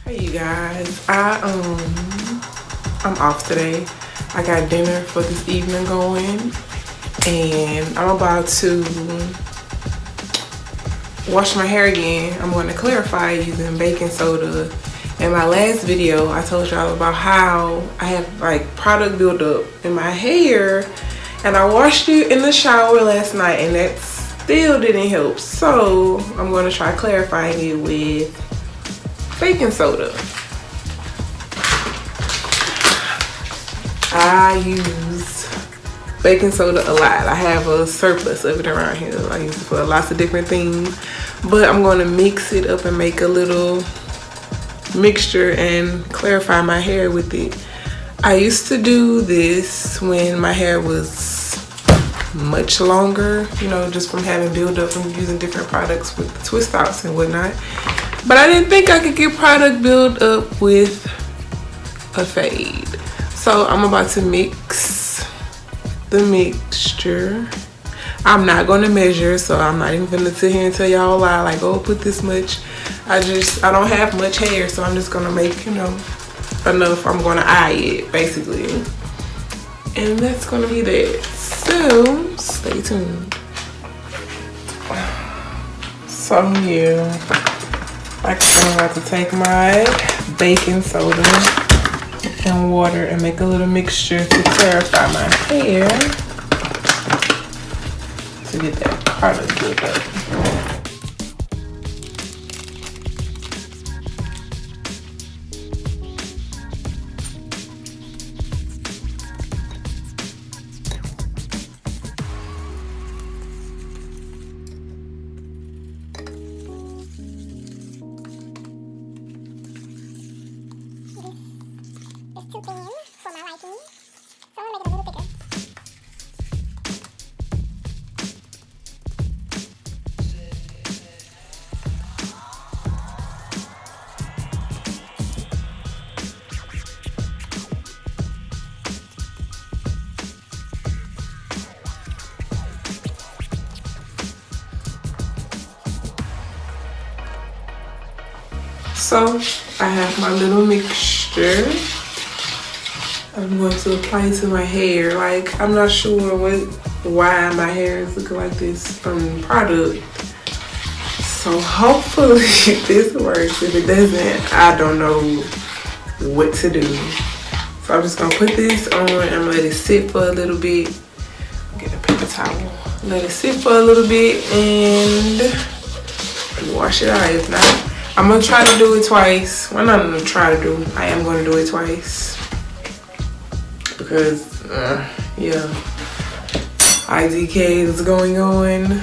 Hey you guys, I'm off today. I got dinner for this evening going, and I'm about to wash my hair again. I'm going to clarify using baking soda. In my last video, I told y'all about how I have like product buildup in my hair, and I washed it in the shower last night, and that still didn't help. So I'm going to try clarifying it with baking soda. I use baking soda a lot. I have a surplus of it around here. I use it for lots of different things, but I'm going to mix it up and make a little mixture and clarify my hair with it. I used to do this when my hair was much longer, you know, just from having buildup from using different products with twist outs and whatnot. But I didn't think I could get product build up with a fade. So I'm about to mix the mixture. I'm not going to measure, so I'm not even going to sit here and tell y'all a lie like, oh, put this much. I don't have much hair, so I'm just going to make, you know, enough. I'm going to eye it, basically. And that's going to be that. So stay tuned. So yeah. Like I said, I'm about to take my baking soda and water and make a little mixture to clarify my hair to get that product built up. Too thin for my liking, so I'm gonna make it a little thicker. So I have my little mixture. I'm going to apply it to my hair. Like, I'm not sure why my hair is looking like this from product. So hopefully this works. If it doesn't, I don't know what to do. So I'm just gonna put this on and let it sit for a little bit. Get a paper towel. Let it sit for a little bit and wash it out. If not, I'm gonna try to do it twice. Well, not gonna try to do. I am gonna do it twice. Because, yeah, IDK is going on.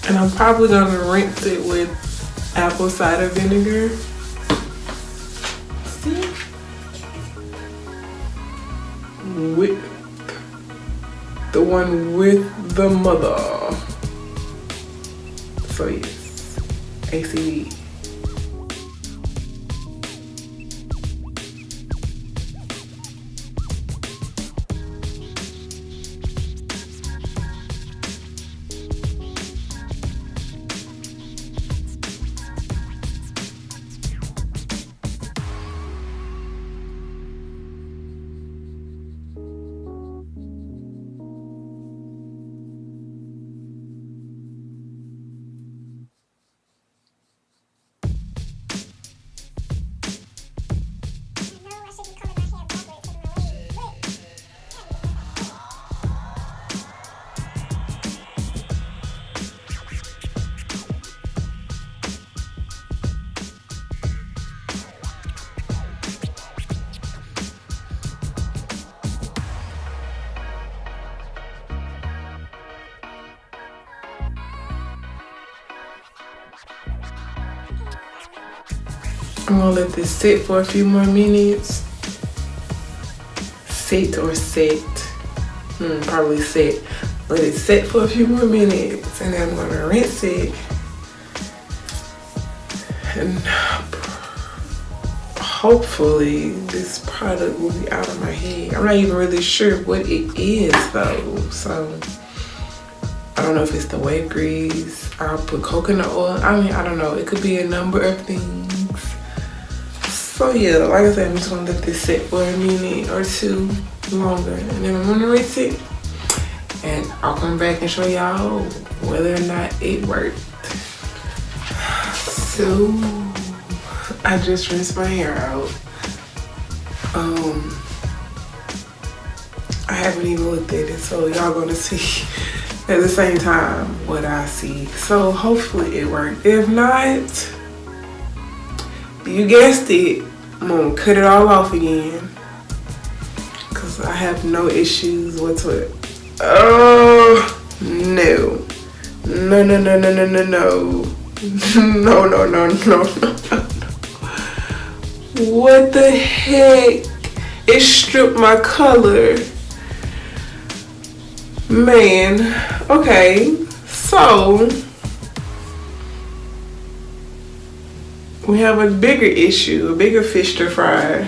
And I'm probably gonna rinse it with apple cider vinegar. See? With the one with the mother. So yes, ACV. I'm gonna let this sit for a few more minutes. Sit or set. Probably set. Let it set for a few more minutes and then I'm gonna rinse it And hopefully this product will be out of my head. I'm not even really sure what it is though. So I don't know if it's the wave grease. I'll put coconut oil. I mean, I don't know. It could be a number of things. So yeah, like I said, I'm just gonna let this sit for a minute or two longer, and then I'm gonna rinse it, and I'll come back and show y'all whether or not it worked. So I just rinsed my hair out. I haven't even looked at it, so y'all gonna see at the same time what I see. So hopefully it worked. If not, you guessed it, I'm gonna cut it all off again, cause I have no issues whatsoever. Oh no, no, no, no, no, no, no, no, no, no, no, no, no. What the heck? It stripped my color. Man, okay, so we have a bigger issue, a bigger fish to fry,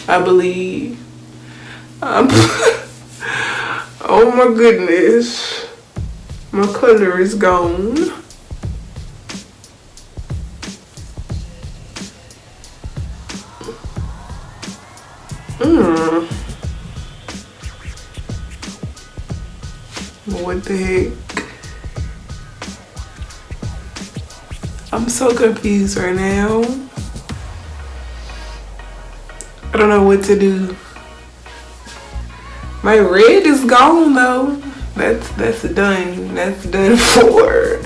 I believe. Oh my goodness, my color is gone. What the heck? I'm so confused right now. I don't know what to do. My red is gone though. That's done. That's done for.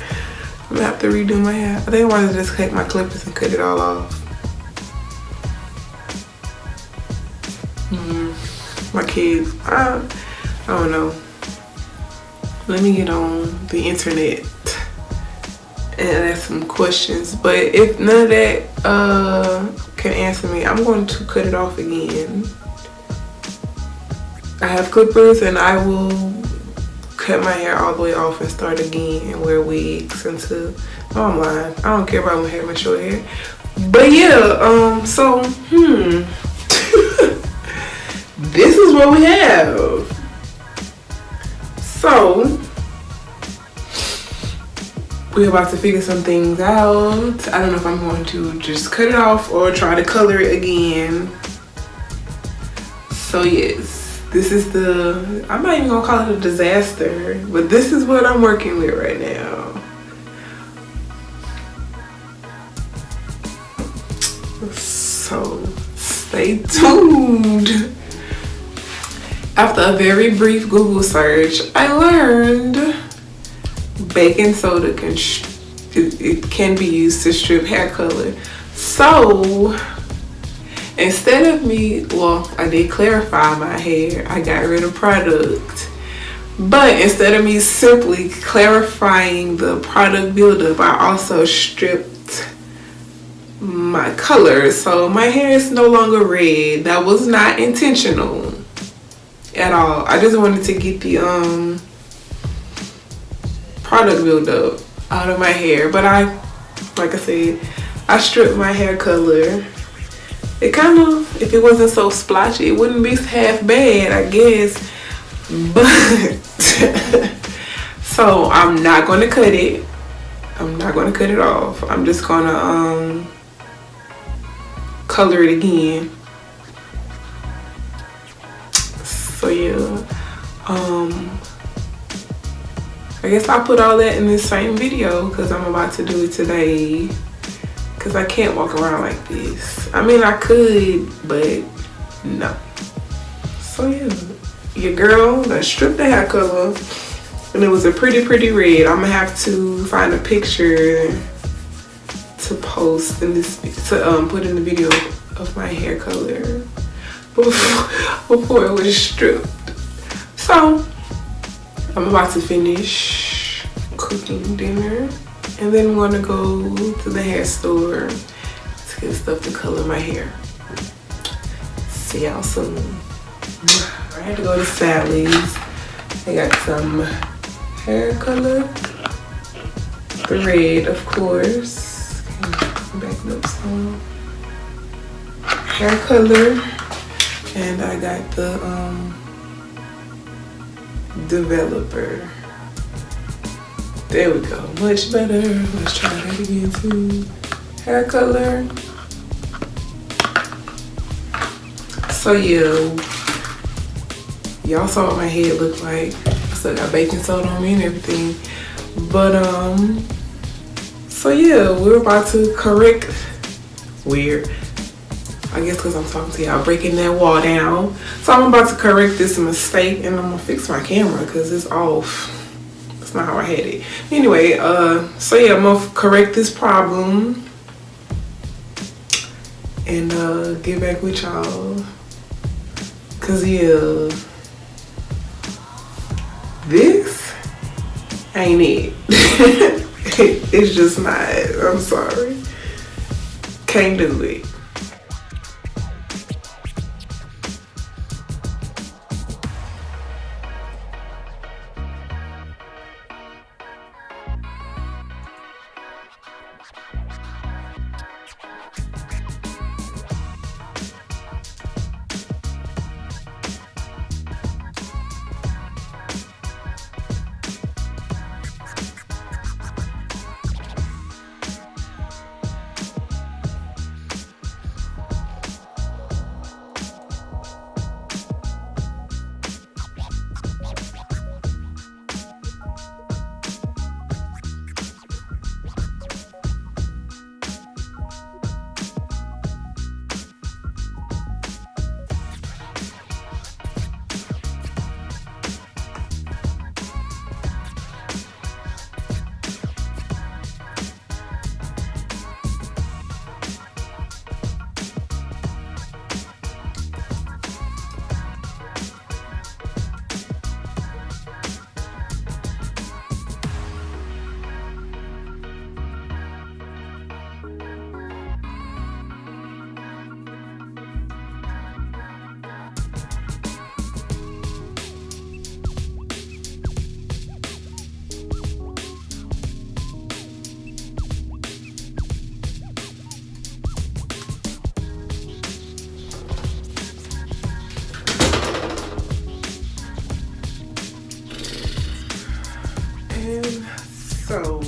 I'm gonna have to redo my hair. I think I want to just cut my clippers and cut it all off. My kids, I don't know. Let me get on the internet and ask some questions. But if none of that can answer me, I'm going to cut it off again. I have clippers and I will cut my hair all the way off and start again and wear wigs until, oh I'm lying. I don't care about my hair, my short hair. But yeah, so this is what we have. So we're about to figure some things out. I don't know if I'm going to just cut it off or try to color it again. So yes, this is the, I'm not even gonna call it a disaster, but this is what I'm working with right now. So stay tuned. After a very brief Google search, I learned baking soda can be used to strip hair color. So instead of me, well, I did clarify my hair. I got rid of product. But instead of me simply clarifying the product buildup, I also stripped my color. So my hair is no longer red. That was not intentional at all. I just wanted to get the product buildup out of my hair. But like I said, I stripped my hair color. It kind of, if it wasn't so splotchy, it wouldn't be half bad, I guess. But so I'm not going to cut it. I'm not going to cut it off. I'm just going to color it again. So yeah, I guess I'll put all that in this same video because I'm about to do it today. Because I can't walk around like this. I mean, I could, but no. So yeah, your girl done stripped the hair color, and it was a pretty red. I'm gonna have to find a picture to post in this, to put in the video of my hair color before it was stripped. So I'm about to finish cooking dinner, and then I'm gonna go to the hair store to get stuff to color my hair. See y'all soon. I had to go to Sally's. I got some hair color, the red of course. backing up some hair color, and I got the developer. There we go, much better. Let's try that again too. Hair color. So yeah, y'all saw what my head looked like. I still got baking soda on me and everything. But so yeah, we're about to correct, weird, I guess because I'm talking to y'all, breaking that wall down. So I'm about to correct this mistake, and I'm gonna fix my camera because it's off. That's not how I had it. Anyway, so yeah, I'm gonna correct this problem and get back with y'all. Cause yeah, this ain't it. It's just not. I'm sorry. Can't do it. So,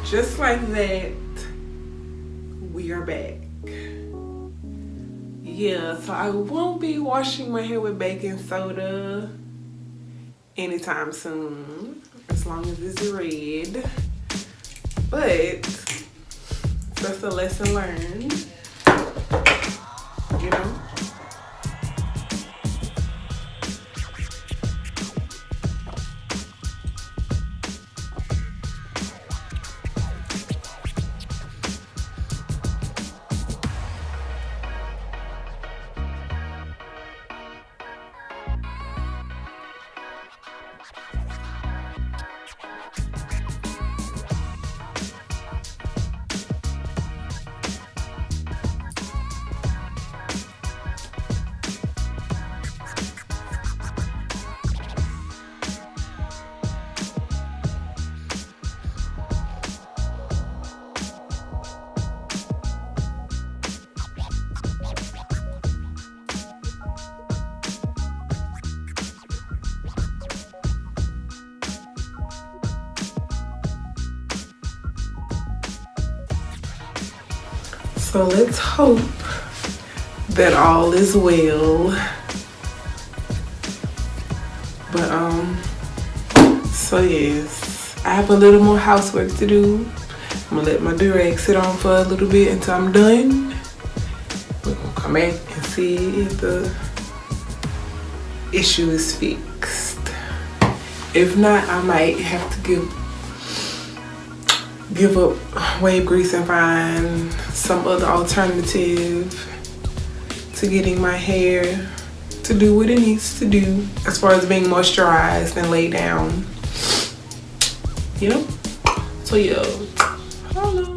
just like that, we are back. Yeah, so I won't be washing my hair with baking soda anytime soon, as long as it's red. But that's a lesson learned, you know? So let's hope that all is well. But so yes, I have a little more housework to do. I'm gonna let my durag sit on for a little bit until I'm done. We're gonna come back and see if the issue is fixed. If not, I might have to give up wave grease and find some other alternative to getting my hair to do what it needs to do as far as being moisturized and laid down, you know? So yeah, hello.